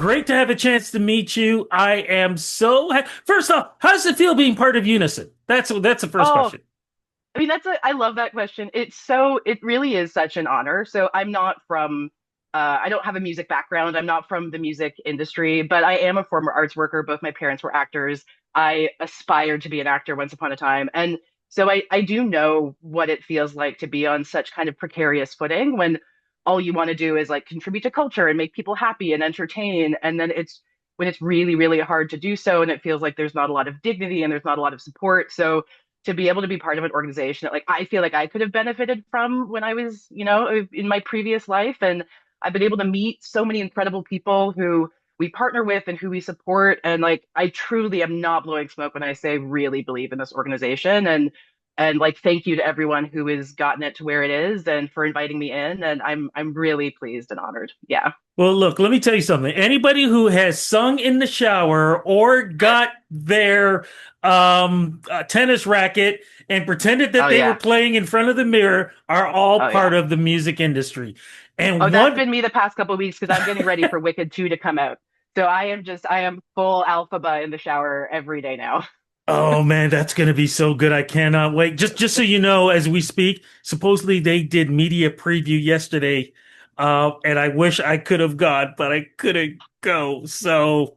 great to have a chance to meet you. I am first off, how does it feel being part of Unison? That's the first Oh, question. I mean, I love that question. It really is such an honor. So I'm not from, I don't have a music background. I'm not from the music industry, but I am a former arts worker. Both my parents were actors. I aspired to be an actor once upon a time. And so I do know what it feels like to be on such kind of precarious footing when all you want to do is like contribute to culture and make people happy and entertain. And then when it's really, really hard to do so, and it feels like there's not a lot of dignity and there's not a lot of support. So to be able to be part of an organization that like I feel like I could have benefited from when I was, in my previous life. And I've been able to meet so many incredible people who we partner with and who we support. And like I truly am not blowing smoke when I say really believe in this organization. And like thank you to everyone who has gotten it to where it is and for inviting me in. And I'm really pleased and honored. Yeah. Well, look, let me tell you something. Anybody who has sung in the shower or got their tennis racket and pretended that Oh they were yeah. playing in front of the mirror are all Oh part yeah. of the music industry. Oh, And that's one been me the past couple of weeks because I'm getting ready for Wicked 2 to come out. So I am full alphaba in the shower every day now. Oh man, that's gonna be so good. I cannot wait. Just so you know, as we speak, supposedly they did media preview yesterday. And I wish I could have gone, but I couldn't go. So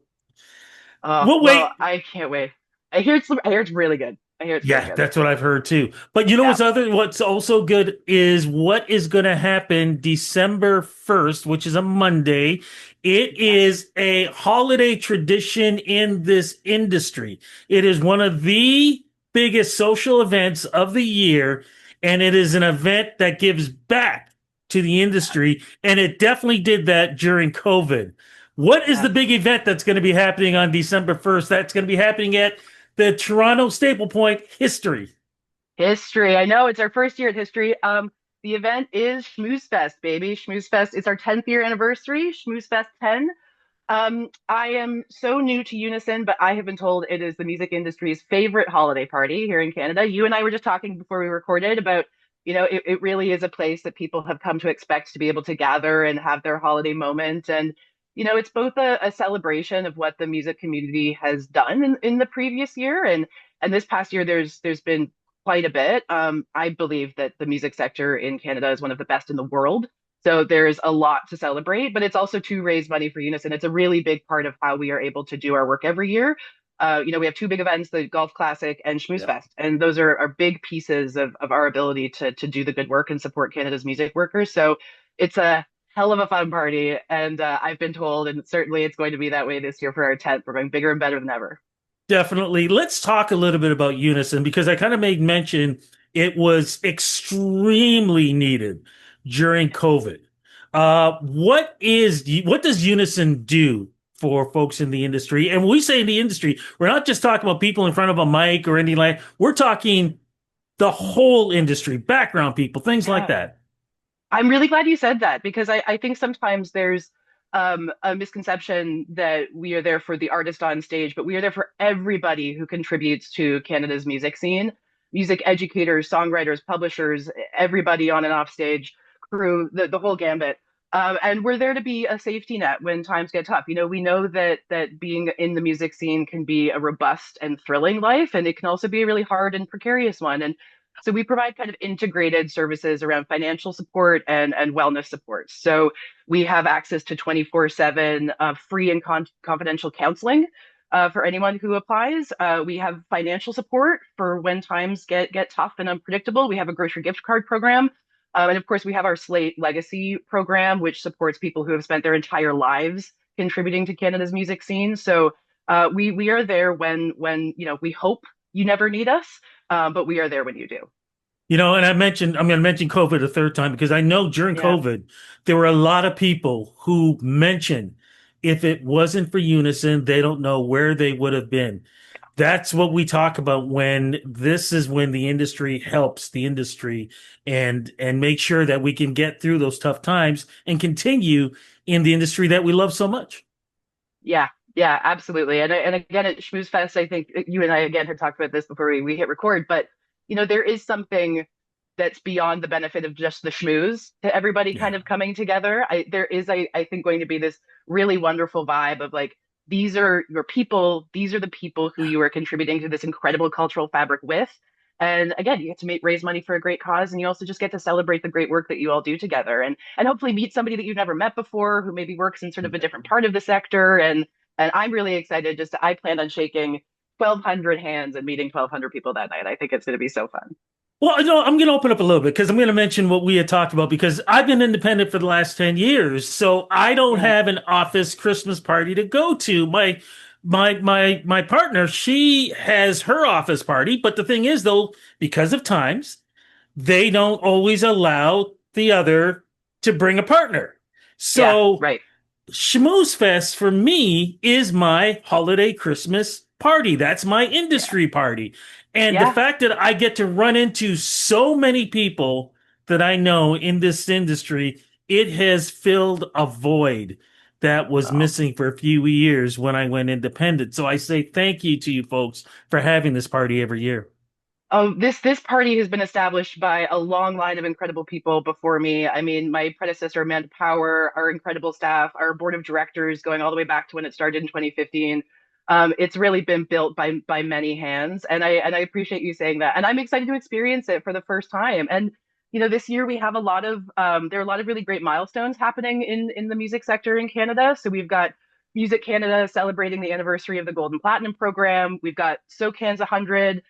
Oh, we'll well, wait. I can't wait. I hear it's really good. I hear it's really Yeah, good. that's what I've heard too. But you know Yeah. what's also good is what is gonna happen December 1st, which is a Monday. It Yes. is a holiday tradition in this industry. It is one of the biggest social events of the year, and it is an event that gives back to the industry, and it definitely did that during COVID. What is the Yes. big event that's going to be happening on December 1st? That's going to be happening at the Toronto Staple Point History. History. I know it's our first year at history. The event is Schmoozefest, baby. Schmoozefest. It's our 10th year anniversary. Schmoozefest 10. I am so new to Unison, but I have been told it is the music industry's favorite holiday party here in Canada. You and I were just talking before we recorded about, it really is a place that people have come to expect to be able to gather and have their holiday moment. And, it's both a celebration of what the music community has done in the previous year. And this past year, there's been quite a bit. I believe that the music sector in Canada is one of the best in the world. So there's a lot to celebrate, but it's also to raise money for Unison. It's a really big part of how we are able to do our work every year. We have two big events, the Golf Classic and Schmooze Yeah. Fest, and those are big pieces of our ability to do the good work and support Canada's music workers. So it's a hell of a fun party, and I've been told, and certainly it's going to be that way this year for our 10th. We're going bigger and better than ever. Definitely. Let's talk a little bit about Unison because I kind of made mention it was extremely needed during COVID. What does Unison do for folks in the industry? And when we say in the industry, we're not just talking about people in front of a mic or anything like. We're talking the whole industry, background people, things like Yeah. that. I'm really glad you said that because I think sometimes there's a misconception that we are there for the artist on stage, but we are there for everybody who contributes to Canada's music scene, music educators, songwriters, publishers, everybody on and off stage, crew, the whole gambit. And we're there to be a safety net when times get tough. We know that being in the music scene can be a robust and thrilling life, and it can also be a really hard and precarious one. And so we provide kind of integrated services around financial support and wellness support. So we have access to 24/7 free and confidential counseling for anyone who applies. We have financial support for when times get tough and unpredictable. We have a grocery gift card program. And of course, we have our Slate Legacy program, which supports people who have spent their entire lives contributing to Canada's music scene. So we are there when we hope you never need us, but we are there when you do. And I'm going to mention COVID a third time because I know during Yeah. COVID, there were a lot of people who mentioned if it wasn't for Unison, they don't know where they would have been. That's what we talk about when this is when the industry helps the industry and make sure that we can get through those tough times and continue in the industry that we love so much. Yeah, yeah, absolutely. And again at Schmooze Fest, I think you and I again had talked about this before we hit record, but there is something. that's beyond the benefit of just the schmooze to everybody Yeah. kind of coming together. There is, I think, going to be this really wonderful vibe of like, these are your people, these are the people who you are contributing to this incredible cultural fabric with. And again, you get to raise money for a great cause, and you also just get to celebrate the great work that you all do together, and hopefully meet somebody that you've never met before who maybe works in sort of a different part of the sector. And I'm really excited. I plan on shaking 1,200 hands and meeting 1,200 people that night. I think it's going to be so fun. Well, no, I'm going to open up a little bit because I'm going to mention what we had talked about because I've been independent for the last 10 years. So I don't Yeah. have an office Christmas party to go to. My partner, she has her office party, but the thing is though, because of times, they don't always allow the other to bring a partner. Yeah. So Right. Schmoozefest for me is my holiday Christmas party. That's my Yeah. industry party. And the Yeah. fact that I get to run into so many people that I know in this industry, it has filled a void that was Oh. missing for a few years when I went independent. So I say thank you to you folks for having this party every year. Oh, this party has been established by a long line of incredible people before me. I mean, my predecessor, Amanda Power, our incredible staff, our board of directors, going all the way back to when it started in 2015. It's really been built by many hands, and I appreciate you saying that. And I'm excited to experience it for the first time. And this year we have a lot of there are a lot of really great milestones happening in the music sector in Canada. So we've got Music Canada celebrating the anniversary of the Gold and Platinum program. We've got SoCan's 100.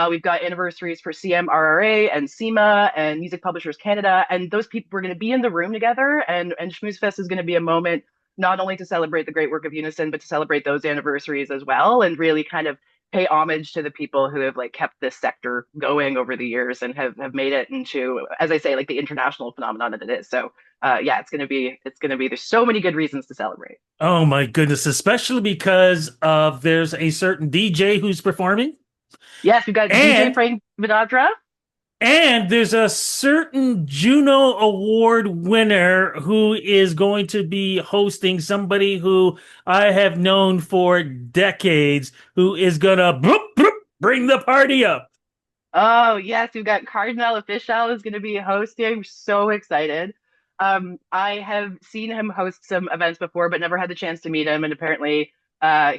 We've got anniversaries for CMRRA and SEMA and Music Publishers Canada, and those people were going to be in the room together. And Schmoozefest is going to be a moment not only to celebrate the great work of Unison, but to celebrate those anniversaries as well, and really kind of pay homage to the people who have like kept this sector going over the years and have made it into, as I say, like the international phenomenon that it is. So yeah, it's gonna be. There's so many good reasons to celebrate. Oh my goodness, especially because of there's a certain DJ who's performing. Yes, we've got DJ And Frank Vinadra. And there's a certain Juno Award winner who is going to be hosting somebody who I have known for decades who is going to bring the party up. Oh, yes, we've got Cardinal Official is going to be hosting. I'm so excited. I have seen him host some events before, but never had the chance to meet him. And apparently,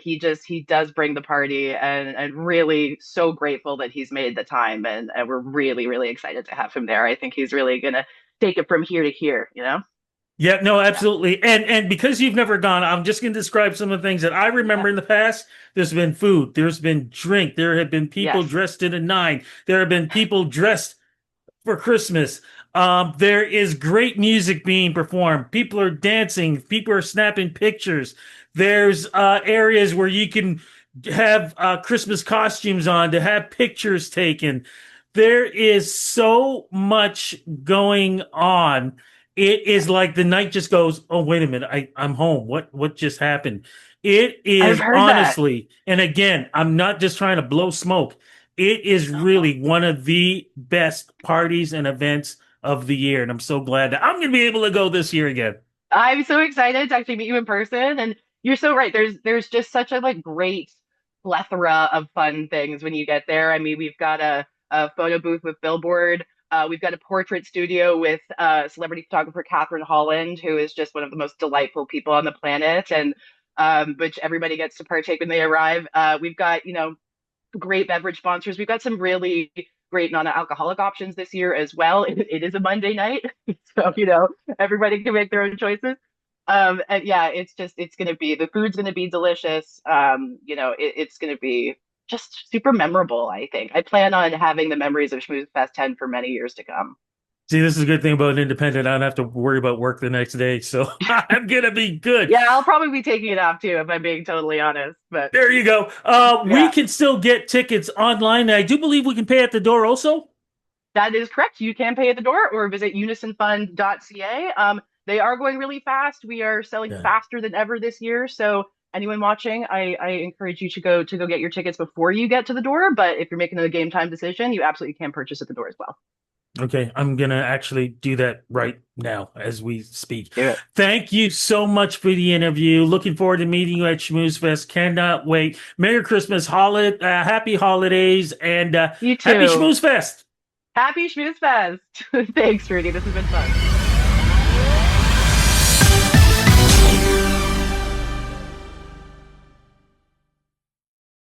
he does bring the party, and really so grateful that he's made the time. And we're really, really excited to have him there. I think he's really going to take it from here to here, you know? Yeah, no, Yeah. absolutely. And because you've never gone, I'm just going to describe some of the things that I Yeah. remember in the past. There's been food, there's been drink, there have been people Yes. dressed in a nine, there have been people dressed for Christmas. There is great music being performed. People are dancing. People are snapping pictures. There's areas where you can have Christmas costumes on to have pictures taken. There is so much going on. It is like the night just goes, oh, wait a minute. I'm home. What just happened? It I've is heard that. honestly, and again, I'm not just trying to blow smoke. It is really one of the best parties and events of the year. And I'm so glad that I'm going to be able to go this year again. I'm so excited to actually meet you in person. And you're so right. There's just such a like great plethora of fun things when you get there. I mean, we've got a photo booth with Billboard. We've got a portrait studio with celebrity photographer Catherine Holland, who is just one of the most delightful people on the planet, and which everybody gets to partake when they arrive. We've got, great beverage sponsors. We've got some really great non-alcoholic options this year as well. It is a Monday night, so everybody can make their own choices. And yeah, it's gonna be the food's gonna be delicious. It's gonna be just super memorable. I think I plan on having the memories of Schmooze Fest 10 for many years to come. See, this is a good thing about an independent. I don't have to worry about work the next day. So I'm going to be good. Yeah, I'll probably be taking it off too, if I'm being totally honest. But There you go. We yeah. can still get tickets online. I do believe we can pay at the door also. That is correct. You can pay at the door or visit unisonfund.ca. They are going really fast. We are selling Yeah. faster than ever this year. So anyone watching, I encourage you to go get your tickets before you get to the door. But if you're making a game time decision, you absolutely can purchase at the door as well. Okay, I'm gonna actually do that right now as we speak. Do it. Thank you so much for the interview. Looking forward to meeting you at Schmoozefest. Cannot wait. Merry Christmas, happy holidays, and You happy too. Schmoozefest. Happy Schmoozefest. Thanks, Rudy. This has been fun.